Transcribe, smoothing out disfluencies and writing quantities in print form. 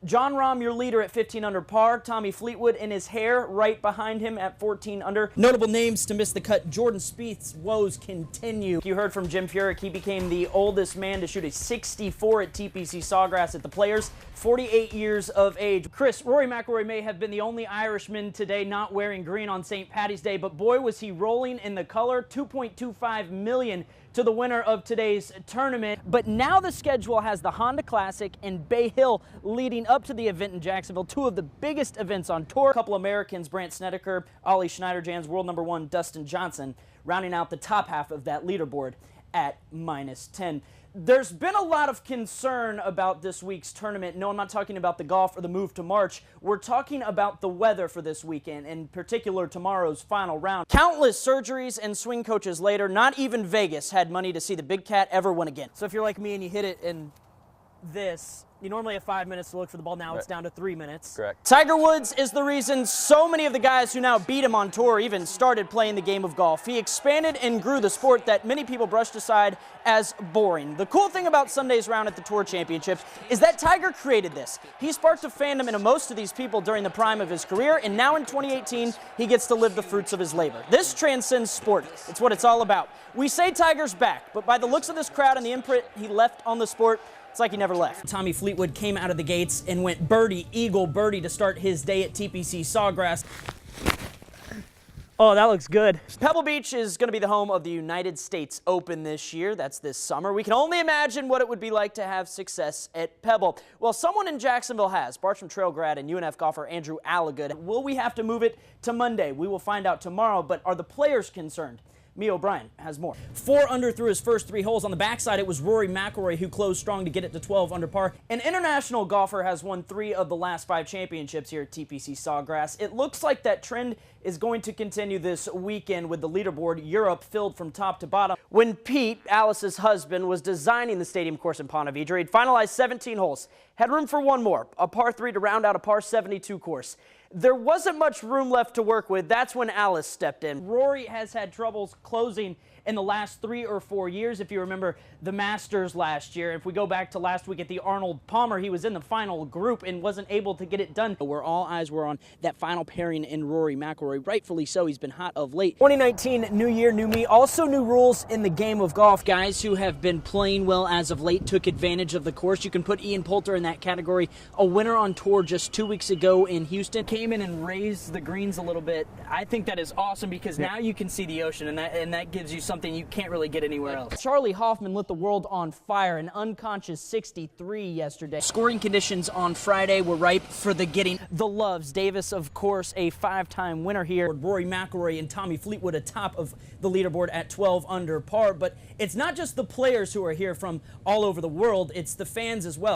Jon Rahm, your leader at 15 under par. Tommy Fleetwood in his hair right behind him at 14 under. Notable names to miss the cut. Jordan Spieth's woes continue. You heard from Jim Furyk. He became the oldest man to shoot a 64 at TPC Sawgrass at the Players, 48 years of age. Chris, Rory McIlroy may have been the only Irishman today not wearing green on St. Paddy's Day, but boy was he rolling in the color. $2.25 million to the winner of today's tournament. But now the schedule has the Honda Classic and Bay Hill leading up to the event in Jacksonville, two of the biggest events on tour. A couple Americans, Brandt Snedeker, Ollie Schneiderjan's world number one, Dustin Johnson, rounding out the top half of that leaderboard at -10. There's been a lot of concern about this week's tournament. No, I'm not talking about the golf or the move to March. We're talking about the weather for this weekend, in particular tomorrow's final round. Countless surgeries and swing coaches later, not even Vegas had money to see the Big Cat ever win again. So if you're like me and you hit it in this, you normally have 5 minutes to look for the ball. Now it's down to 3 minutes. Correct. Tiger Woods is the reason so many of the guys who now beat him on tour even started playing the game of golf. He expanded and grew the sport that many people brushed aside as boring. The cool thing about Sunday's round at the Tour Championships is that Tiger created this. He sparked a fandom in most of these people during the prime of his career, and now in 2018, he gets to live the fruits of his labor. This transcends sport. It's what it's all about. We say Tiger's back, but by the looks of this crowd and the imprint he left on the sport, it's like he never left. Tommy Fleetwood came out of the gates and went birdie, eagle, birdie to start his day at TPC Sawgrass. Oh, that looks good. Pebble Beach is going to be the home of the United States Open this year. That's this summer. We can only imagine what it would be like to have success at Pebble. Well, someone in Jacksonville has. Bartram Trail grad and UNF golfer Andrew Alligood. Will we have to move it to Monday? We will find out tomorrow, but are the players concerned? Mee O'Brien has more. 4 under through his first 3 holes. On the backside, it was Rory McIlroy who closed strong to get it to 12 under par. An international golfer has won 3 of the last 5 championships here at TPC Sawgrass. It looks like that trend is going to continue this weekend with the leaderboard Europe filled from top to bottom. When Pete, Alice's husband, was designing the stadium course in Ponte Vedra, he'd finalized 17 holes. Had room for one more, a par 3 to round out a par 72 course. There wasn't much room left to work with. That's when Alice stepped in. Rory has had troubles closing in the last 3 or 4 years. If you remember the Masters last year, if we go back to last week at the Arnold Palmer, he was in the final group and wasn't able to get it done. Where all eyes were on that final pairing in Rory McIlroy. Rightfully so, he's been hot of late. 2019, new year, new me. Also new rules in the game of golf. Guys who have been playing well as of late took advantage of the course. You can put Ian Poulter in that category. A winner on tour just 2 weeks ago in Houston. Came in and raised the greens a little bit. I think that is awesome because now you can see the ocean, and that gives you something you can't really get anywhere else. Charlie Hoffman lit the world on fire, an unconscious 63 yesterday. Scoring conditions on Friday were ripe for the getting. The Loves, Davis, of course, a 5-time winner here. Rory McIlroy and Tommy Fleetwood atop of the leaderboard at 12 under par. But it's not just the players who are here from all over the world, it's the fans as well.